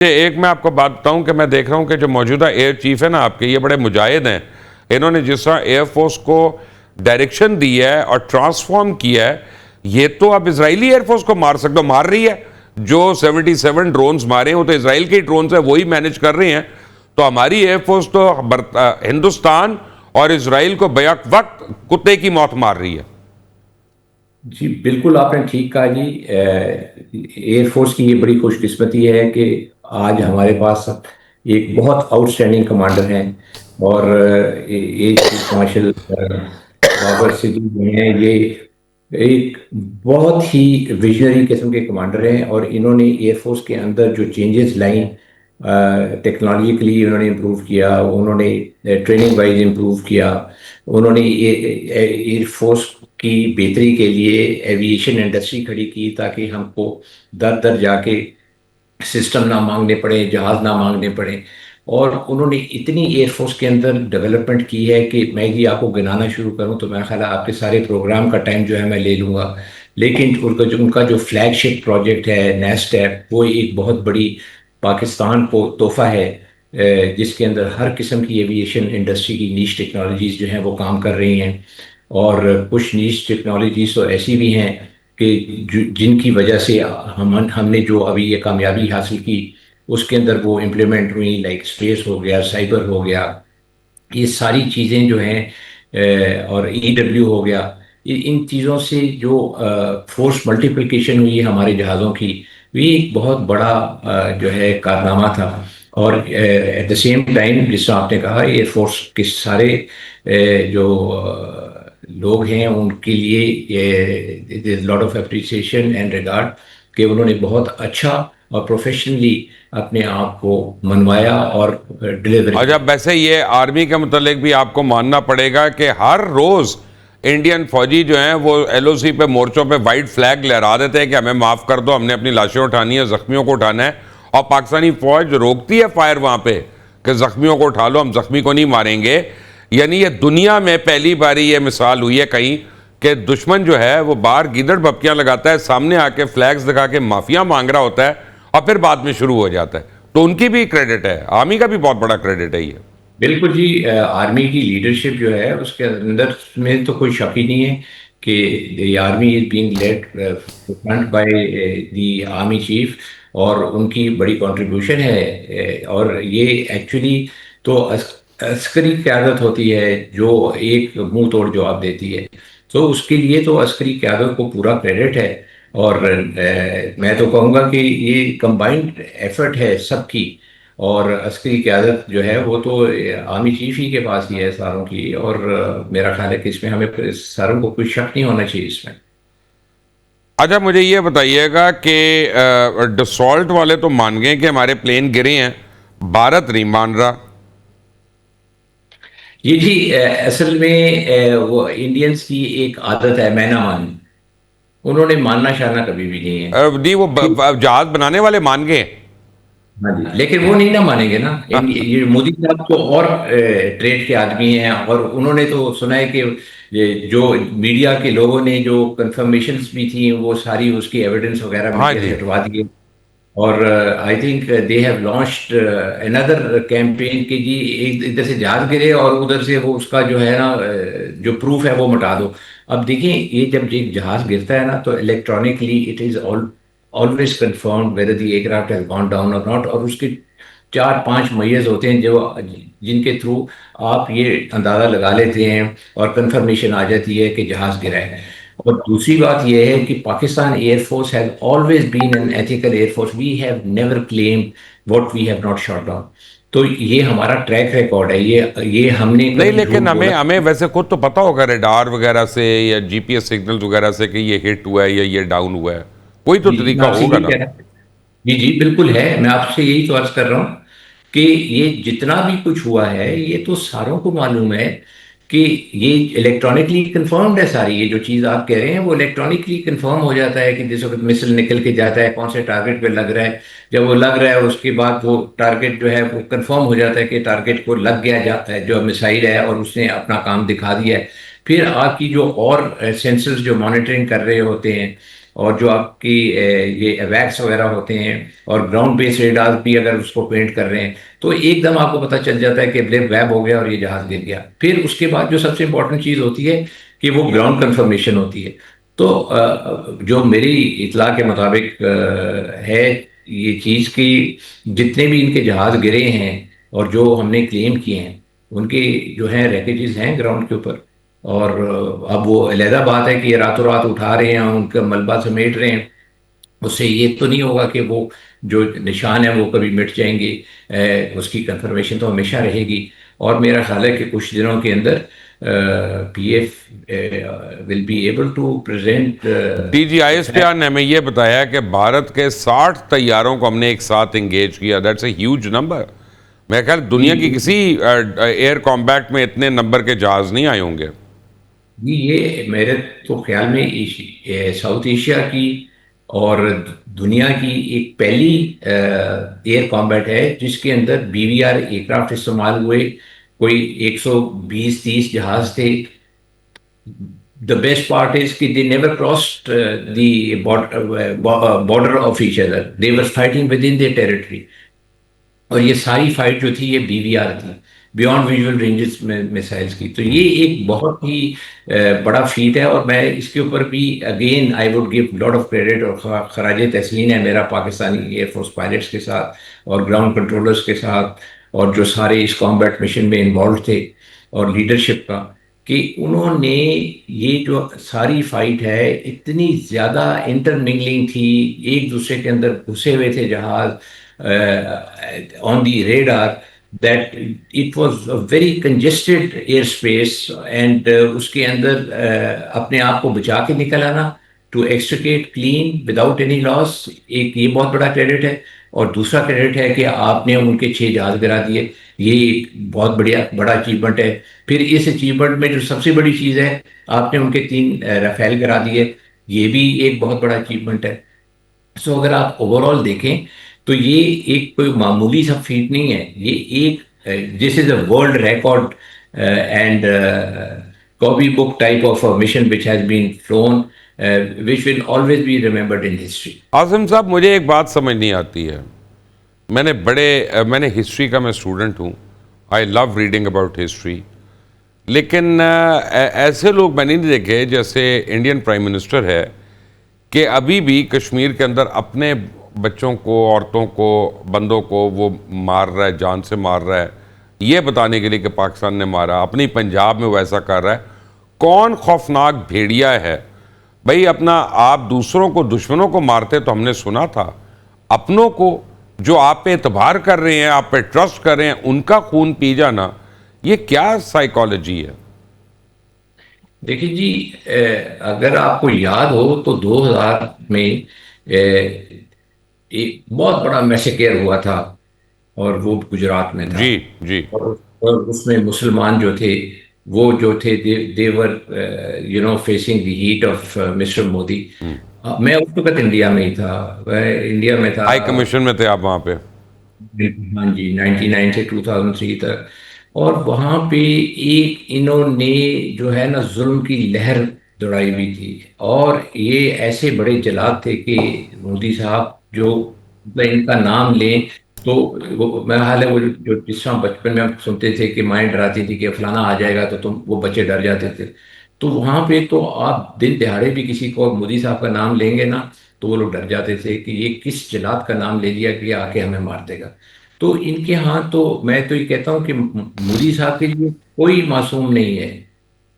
एक मैं आपको बात बताऊं कि मैं देख रहा हूं कि जो मौजूदा एयर चीफ है ना आपके, ये बड़े मुजाहिद हैं। इन्होंने जिस तरह एयरफोर्स को डायरेक्शन दी है और ट्रांसफॉर्म किया है, ये तो अब इजरायली एयरफोर्स को मार सकते हो, मार रही है। जो 77 ड्रोन्स मारे वो तो इसराइल के ही ड्रोन्स है, वही मैनेज कर रहे हैं। तो हमारी एयरफोर्स तो हिंदुस्तान और इसराइल को बैक वक्त कुत्ते की मौत मार रही है। जी बिल्कुल, आपने ठीक कहा जी। एयरफोर्स की ये बड़ी खुशकिस्मती है कि आज हमारे पास एक बहुत आउटस्टैंडिंग कमांडर हैं। और air chief marshal Babar Siddiqui जो हैं, ये एक बहुत ही विजनरी किस्म के कमांडर हैं। और इन्होंने एयरफोर्स के अंदर जो चेंजेस लाई, टेक्नोलॉजिकली उन्होंने इम्प्रूव किया, उन्होंने ट्रेनिंग वाइज इम्प्रूव किया, उन्होंने एयरफोर्स की बेहतरी के लिए एविएशन इंडस्ट्री खड़ी की ताकि हमको दर दर जाके सिस्टम ना मांगने पड़े, जहाज ना मांगने पड़े। और उन्होंने इतनी एयरफोर्स के अंदर डेवलपमेंट की है कि मैं ये आपको गिनाना शुरू करूं तो मैं ख्याल है आपके सारे प्रोग्राम का टाइम जो है मैं ले लूंगा। लेकिन उनका जो फ्लैगशिप प्रोजेक्ट है नेस्ट है, वो एक बहुत बड़ी पाकिस्तान को तोहफा है, जिसके अंदर हर किस्म की एविएशन इंडस्ट्री की नीश टेक्नोलॉजीज जो हैं वो काम कर रही हैं। और कुछ नीश टेक्नोलॉजीज तो ऐसी भी हैं कि जिनकी वजह से हमने जो अभी ये कामयाबी हासिल की उसके अंदर वो इम्प्लीमेंट हुई, लाइक स्पेस हो गया, साइबर हो गया, ये सारी चीज़ें जो हैं, और ईडब्ल्यू हो गया। इन चीज़ों से जो फोर्स मल्टीप्लिकेशन हुई है हमारे जहाज़ों की, ये एक बहुत बड़ा जो है कारनामा था। और एट द सेम टाइम जिस तरह आपने कहा, एयरफोर्स के सारे जो लोग हैं उनके लिए lot of appreciation and regard कि उन्होंने बहुत अच्छा और प्रोफेशनली अपने आप को मनवाया और डिलीवर और किया। जब वैसे ये आर्मी के मुतालिक भी आपको मानना पड़ेगा कि हर रोज इंडियन फौजी जो हैं वो एलओसी पे, मोर्चों पे वाइट फ्लैग लहरा देते हैं कि हमें माफ कर दो, हमने अपनी लाशें उठानी है, जख्मियों को उठाना है। और पाकिस्तानी फौज रोकती है फायर वहां पे कि जख्मियों को उठा लो, हम जख्मी को नहीं मारेंगे। यानी ये दुनिया में पहली बारी ये मिसाल हुई है कहीं कि दुश्मन जो है वो बाहर गीदड़ बपकियां लगाता है, सामने आके फ्लैग्स दिखा के माफिया मांग रहा होता है और फिर बाद में शुरू हो जाता है। तो उनकी भी क्रेडिट है, आर्मी का भी बहुत बड़ा क्रेडिट है ये। बिल्कुल जी। आर्मी की लीडरशिप जो है उसके अंदर में तो कोई शक ही नहीं है कि the army is being led front by the army chief, और उनकी बड़ी कंट्रीब्यूशन है। और ये एक्चुअली तो अस्करी क़यादत होती है जो एक मुंह तोड़ जवाब देती है। तो उसके लिए तो अस्करी क़यादत को पूरा क्रेडिट है। और मैं तो कहूँगा कि ये कंबाइंड एफर्ट है सबकी। और अस्करी क़यादत जो है वो तो आर्मी चीफ ही के पास ही है सारों की। और मेरा ख्याल है कि इसमें हमें सारों को कोई शक नहीं होना चाहिए इसमें। अच्छा, मुझे ये बताइएगा कि डसॉल्ट वाले तो मान गए कि हमारे प्लेन गिरे हैं, भारत नहीं मान रहा। ये जी असल में वो इंडियंस की एक आदत है मैना मानी। उन्होंने मानना शाना कभी भी नहीं है। नहीं, वो जहाज बनाने वाले मान गए। हाँ जी, लेकिन वो नहीं ना मानेंगे ना। ये मोदी साहब तो और ट्रेड के आदमी हैं, और उन्होंने तो सुना है कि ये जो मीडिया के लोगों ने जो कंफर्मेशंस भी थी वो सारी उसकी एविडेंस वगैरह हाँ मीडिया से जी। हटवा दिए। और I think they have launched another campaign कि जी एक इधर से जहाज गिरे और उधर से वो उसका जो है ना जो प्रूफ है वो मिटा दो। अब देखिए, ये जब एक जहाज गिरता है ना तो electronically it is always confirmed whether the aircraft has gone down और नॉट। और उसके चार पांच मैयर्स होते हैं जो जिनके थ्रू आप ये अंदाजा लगा लेते हैं और कंफर्मेशन आ जाती है कि जहाज गिरा है। और दूसरी बात यह है कि Pakistan air force has always been an ethical air force. We have never claimed what we have not shot down. तो ये हमारा ट्रैक रिकॉर्ड है, ये हमने नहीं, कभी झूठ लेकिन हमें बोला। हमें वैसे खुद तो पता होगा रडार वगैरह से या जीपीएस सिग्नल्स वगैरह से कि ये हिट हुआ है या ये डाउन हुआ है। कोई तो जी मैं तरीका आपसे होगा यही ना। कह रहा हूँ। जी जी बिल्कुल है, मैं आपसे यही तो अर्ज कर रहा हूँ कि ये जितना भी कुछ हुआ है ये तो सारों को मालूम है कि ये इलेक्ट्रॉनिकली कंफर्म्ड है। सारी ये जो चीज़ आप कह रहे हैं वो इलेक्ट्रॉनिकली कंफर्म हो जाता है कि जिस वक्त मिसाइल निकल के जाता है कौन से टारगेट पे लग रहा है। जब वो लग रहा है उसके बाद वो टारगेट जो है वो कंफर्म हो जाता है कि टारगेट को लग गया जाता है जो मिसाइल है और उसने अपना काम दिखा दिया है। फिर आपकी जो और सेंसर्स जो मॉनिटरिंग कर रहे होते हैं और जो आपकी ये अवैक्स वगैरह होते हैं, और ग्राउंड बेस रेडार भी अगर उसको पेंट कर रहे हैं, तो एकदम आपको पता चल जाता है कि ब्लिप वेब हो गया और ये जहाज गिर गया। फिर उसके बाद जो सबसे इंपॉर्टेंट चीज़ होती है कि वो ग्राउंड कंफर्मेशन होती है। तो जो मेरी इतला के मुताबिक है ये चीज़ कि जितने भी इनके जहाज गिरे हैं और जो हमने क्लेम किए हैं, उनके जो है रैकेजेस हैं ग्राउंड के ऊपर। और अब वो अलहदा बात है कि ये रातों रात उठा रहे हैं, उनका मलबा समेट रहे हैं। उससे ये तो नहीं होगा कि वो जो निशान है वो कभी मिट जाएंगे। उसकी कंफर्मेशन तो हमेशा रहेगी। और मेरा ख्याल है कि कुछ दिनों के अंदर PF will be able to present. DGIS पे ने हमें ये बताया कि भारत के 60 तैयारों को हमने एक साथ एंगेज किया। That's a huge number. मैं ख्याल दुनिया की किसी एयर कॉम्बैट में इतने नंबर के जहाज नहीं आए होंगे। जी, ये मेरे तो ख्याल में साउथ एशिया की और दुनिया की एक पहली एयर कॉम्बैट है जिसके अंदर बीवीआर एयरक्राफ्ट इस्तेमाल हुए। कोई 120-30 जहाज थे। द बेस्ट पार्ट इज कि they never crossed the border of each other, they were fighting with in their territory. और ये सारी फाइट जो थी ये बीवीआर थी, बियॉन्ड विजुअल रेंजेस में मिसाइल्स की। तो ये एक बहुत ही बड़ा फीट है। और मैं इसके ऊपर भी again I would give lot of credit और खराज तहसीन है मेरा पाकिस्तानी एयरफोर्स पायलट्स के साथ और ग्राउंड कंट्रोलर्स के साथ, और जो सारे इस कॉम्बैट मिशन में इन्वॉल्व थे, और लीडरशिप का, कि उन्होंने ये जो सारी फाइट है इतनी ज़्यादा इंटरमिंगलिंग थी, एक दूसरे के अंदर घुसे हुए थे जहाज on the radar, that it was a very congested airspace, and उसके अंदर अपने आप को बचा के निकल आना, to extricate clean without any loss, एक ये बहुत बड़ा क्रेडिट है। और दूसरा क्रेडिट है कि आपने उनके 6 जहाज गिरा दिए। ये एक बहुत बढ़िया बड़ा अचीवमेंट है। फिर इस अचीवमेंट में जो सबसे बड़ी चीज़ है, आपने उनके 3 राफेल गिरा दिए। ये भी एक बहुत बड़ा अचीवमेंट है। सो अगर आप ओवरऑल देखें तो ये एक कोई मामूली सा फीट नहीं है। ये एक this is a world record and copy book type of mission which has been flown, which will always be remembered in history. Asim साहब, मुझे एक बात समझ नहीं आती है। मैंने हिस्ट्री का मैं स्टूडेंट हूँ। I love reading about history. लेकिन ऐसे लोग मैंने नहीं देखे जैसे इंडियन प्राइम मिनिस्टर है कि अभी भी कश्मीर के अंदर अपने बच्चों को, औरतों को, बंदों को वो मार रहा है, जान से मार रहा है, ये बताने के लिए कि पाकिस्तान ने मारा। अपनी पंजाब में वैसा कर रहा है। कौन खौफनाक भेड़िया है भाई? अपना आप दूसरों को, दुश्मनों को मारते तो हमने सुना था, अपनों को जो आप पे एतबार कर रहे हैं, आप पे ट्रस्ट कर रहे हैं, उनका खून पी जाना, ये क्या साइकोलॉजी है? देखिए जी, अगर आपको याद हो तो 2000 में एक बहुत बड़ा मैसेकेयर हुआ था, और वो गुजरात में था। जी जी। और उसमें मुसलमान जो थे, वो जो थे, they were facing the heat of Mister Modi. मैं उस वक्त इंडिया में ही था, मैं इंडिया में था। हाई कमीशन में थे आप वहाँ पे? हाँ जी, 99 से 2003 तक। और वहाँ पे एक इन्होंने जो है ना जुल्म की लहर दौड़ाई हुई थी। और ये ऐसे बड़े जलाद थे कि मोदी साहब जो, मतलब इनका नाम लें तो वो, मेरा हाल है वो जो जिस समय बचपन में हम सुनते थे कि माएँ डराती थी कि फलाना आ जाएगा, तो तुम, वो बच्चे डर जाते थे। तो वहाँ पे तो आप दिन दिहाड़े भी किसी को मोदी साहब का नाम लेंगे ना, तो वो लोग डर जाते थे कि ये किस जलाद का नाम ले लिया कि ये आके हमें मार देगा। तो इनके यहाँ तो मैं तो ये कहता हूँ कि मोदी साहब के लिए कोई मासूम नहीं है।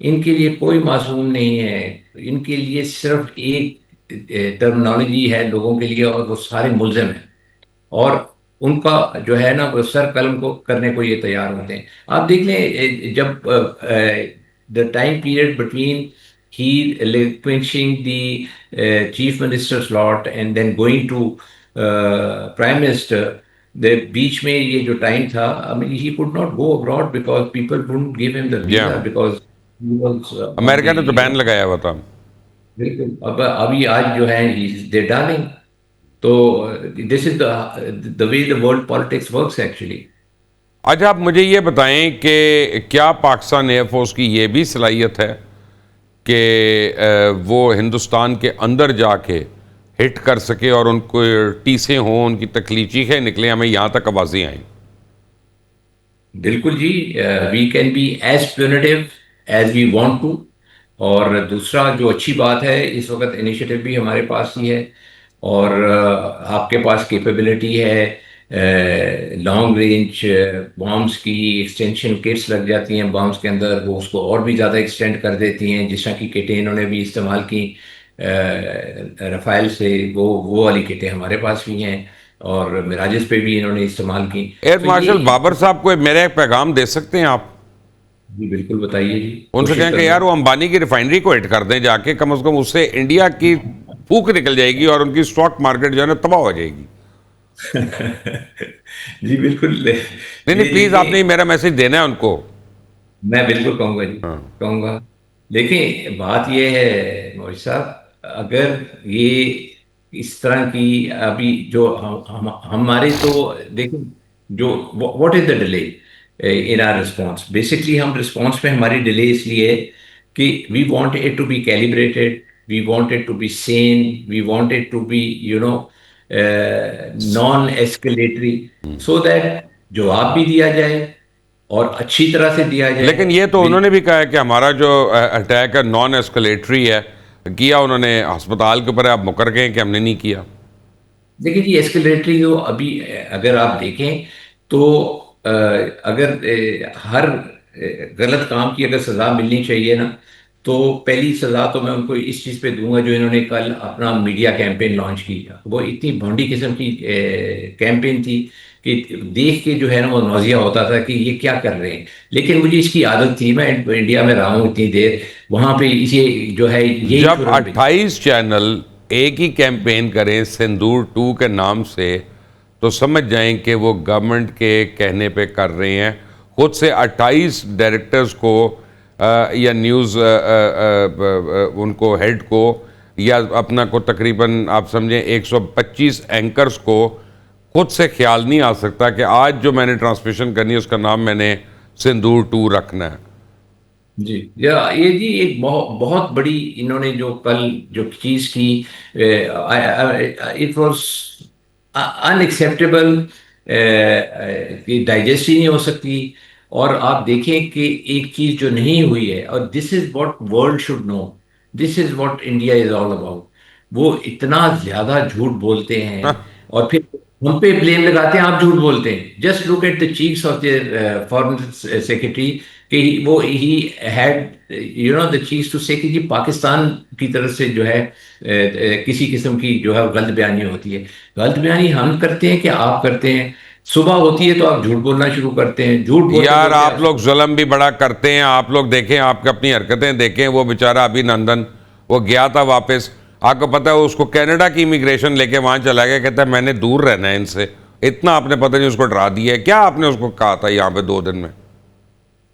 इनके लिए कोई मासूम नहीं है। इनके लिए सिर्फ एक टर्मिनोलॉजी है लोगों के लिए, और वो सारे मुल्जिम हैं। और उनका जो है ना, वो सर कलम को करने को ये तैयार होते हैं। आप देख लें, जब the time period between he relinquishing the chief minister's lot and then going to prime minister, the बीच में ये जो टाइम था, I mean he could not go abroad because people wouldn't give him the या visa because he was on America the, ने तो ban लगाया हुआ था। बिल्कुल। अब अभी आज जो है दे डार्लिंग। तो this is the way the world politics works actually. अच्छा, आप मुझे ये बताएं कि क्या पाकिस्तान एयरफोर्स की ये भी सलाहियत है कि वो हिंदुस्तान के अंदर जाके हिट कर सके और उनको टीसें हों, उनकी तकलीफ चीखें निकलें, हमें यहाँ तक आवाज़ें आएँ? बिल्कुल जी, we can be as punitive as we want to. और दूसरा जो अच्छी बात है, इस वक्त इनिशिएटिव भी हमारे पास ही है, और आपके पास कैपेबिलिटी है। लॉन्ग रेंज बॉम्ब्स की एक्सटेंशन किट्स लग जाती हैं बॉम्ब्स के अंदर, वो उसको और भी ज़्यादा एक्सटेंड कर देती हैं, जिस तरह की किटें इन्होंने भी इस्तेमाल की रफ़ाइल से, वो वाली किटें हमारे पास भी हैं, और मिराजेस पे भी इन्होंने इस्तेमाल की। एयर तो मार्शल ये बाबर साहब को मेरा एक पैगाम दे सकते हैं आप? जी बिल्कुल, बताइए जी, उनसे कोशिश कहें कि करूंगा। यार वो अंबानी की रिफाइनरी को हिट कर दें जाके, कम से कम उससे इंडिया की फूक निकल जाएगी और उनकी स्टॉक मार्केट जो है ना तबाह हो जाएगी। जी बिल्कुल। नहीं नहीं, प्लीज देखिए, आपने मेरा मैसेज देना है उनको। मैं बिल्कुल कहूंगा जी, हाँ। कहूंगा। देखिए, बात यह है मोहित साहब, अगर ये इस तरह की अभी जो हमारे तो देखिए, जो what is the delay in our response, basically हम रिस्पॉन्स में हमारी डिले इसलिए है कि we want it to be calibrated, we want it to be sane, we want it to be non escalatory, so that जवाब भी दिया जाए और अच्छी तरह से दिया जाए। लेकिन ये तो उन्होंने भी कहा है कि हमारा जो अटैक है नॉन एस्केलेटरी है, किया उन्होंने अस्पताल के ऊपर है, आप मुकर गए कि हमने नहीं किया। देखिए जी, एस्केलेटरी तो अभी अगर आप देखें तो अगर हर गलत काम की अगर सज़ा मिलनी चाहिए ना, तो पहली सज़ा तो मैं उनको इस चीज़ पे दूंगा, जो इन्होंने कल अपना मीडिया कैंपेन लॉन्च की। वो इतनी भोंडी किस्म की कैंपेन थी कि देख के जो है ना वो नौजिया होता था कि ये क्या कर रहे हैं। लेकिन मुझे इसकी आदत थी, मैं इंडिया में रहा हूँ इतनी देर, वहाँ पे इसे जो है यही जब थ्योरम पे। 28 चैनल एक ही कैंपेन करें सिंदूर 2 के नाम से, तो समझ जाएं कि वो गवर्नमेंट के कहने पे कर रहे हैं। खुद से 28 डायरेक्टर्स को या न्यूज़ उनको हेड को, या अपना को तकरीबन आप समझें 125 एंकर्स को खुद से ख्याल नहीं आ सकता कि आज जो मैंने ट्रांसमिशन करनी है उसका नाम मैंने सिंदूर 2 रखना है। जी, या ये जी एक बहुत बहुत बड़ी इन्होंने जो कल जो चीज की, इट वाज अनएक्सेप्टेबल, कि डाइजेस्ट ही नहीं हो सकती। और आप देखें कि एक चीज जो नहीं हुई है, और this is what world should know, this is what India is all about. वो इतना ज्यादा झूठ बोलते हैं हाँ, और फिर हम पे ब्लेम लगाते हैं, आप झूठ बोलते हैं। Just look at the chiefs of the foreign secretary, कि वो ही हैड द चीज टू से कि जी पाकिस्तान की तरफ से जो है किसी किस्म की जो है गलत बयानी होती है। गलत बयानी हम करते हैं कि आप करते हैं? सुबह होती है तो आप झूठ बोलना शुरू करते हैं, झूठ बोलते यार बोलते आप आप। लोग जुल्म भी बड़ा करते हैं। आप लोग देखें, आपकी अपनी हरकतें देखें। वो बेचारा अभिनंदन, वो गया था वापस, आपको पता है उसको कनाडा की इमिग्रेशन लेके वहां चला गया, कहता है मैंने दूर रहना है इनसे। इतना आपने पता नहीं उसको डरा दिया है क्या? आपने उसको कहा था यहाँ पे 2 दिन में?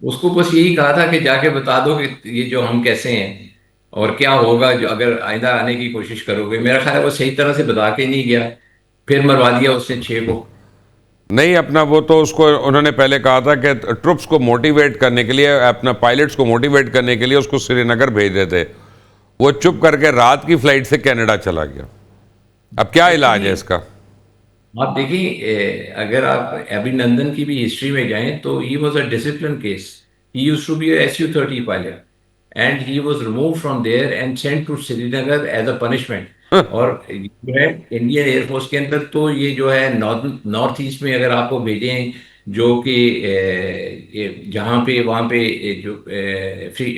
उसको बस यही कहा था कि जाके बता दो कि ये जो हम कैसे हैं और क्या होगा जो अगर आइंदा आने की कोशिश करोगे। मेरा ख्याल है वो सही तरह से बता के नहीं गया, फिर मरवा दिया उसने 6 को। नहीं, अपना वो तो उसको उन्होंने पहले कहा था कि ट्रुप्स को मोटिवेट करने के लिए, अपना पायलट्स को मोटिवेट करने के लिए उसको श्रीनगर भेज देते। वो चुप करके रात की फ्लाइट से कनाडा चला गया। अब क्या इलाज है एक्चुअली इसका? आप देखिए, अगर आप अभिनंदन की भी हिस्ट्री में जाएं तो he was a discipline case. He used to be a Su-30 pilot and he was remove from there and sent to Srinagar as a punishment. और जो है इंडियन एयरफोर्स के अंदर तो ये जो है नॉर्थ ईस्ट में अगर आपको भेजें, जो कि जहाँ पे वहाँ पे जो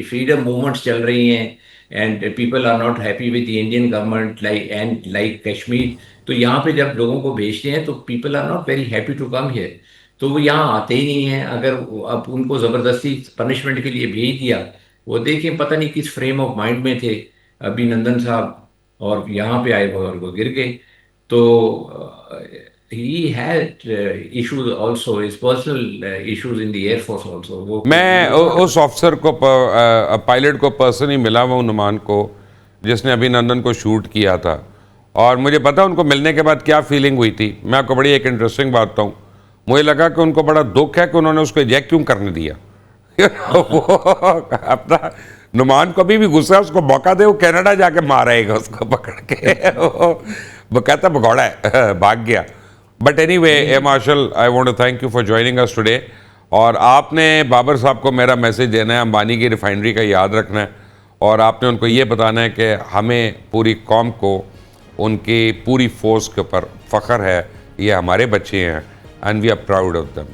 फ्रीडम मूवमेंट्स चल रही हैं and people are not happy with the Indian government like Kashmir, तो यहाँ पे जब लोगों को भेजते हैं तो people are not very happy to come here, तो वो यहाँ आते ही नहीं हैं। अगर अब उनको ज़बरदस्ती पनिशमेंट के लिए भेज दिया, वो देखें पता नहीं किस फ्रेम ऑफ माइंड में थे अभिनंदन साहब, और यहाँ पे आए वो और वो गिर गए। तो he had issues also, his personal issues in the air force also. वो मैं इट वाज उस अफसर को, पायलट को पर्सनली मिला हुआ हूं, नुमान को, जिसने अभिनंदन को शूट किया था। और मुझे पता है उनको मिलने के बाद क्या फीलिंग हुई थी। मैं आपको बड़ी एक इंटरेस्टिंग बात बताऊं, मुझे लगा कि उनको बड़ा दुख है कि उन्होंने उसको इजेक्ट क्यों करने दिया। वो अपना नुमान को भी गुस्सा है, उसको मौका दे, वो कनाडा जाके मारेगा उसको पकड़ के। वो कहता भगौड़ा है, भाग गया। But anyway, a Marshall, I want to thank you for joining us today. और आपने बाबर साहब को मेरा मैसेज देना है, अंबानी की रिफाइनरी का याद रखना है, और आपने उनको ये बताना है कि हमें पूरी कौम को उनकी पूरी फोर्स के ऊपर फ़ख्र है, ये हमारे बच्चे हैं, and we are proud of them.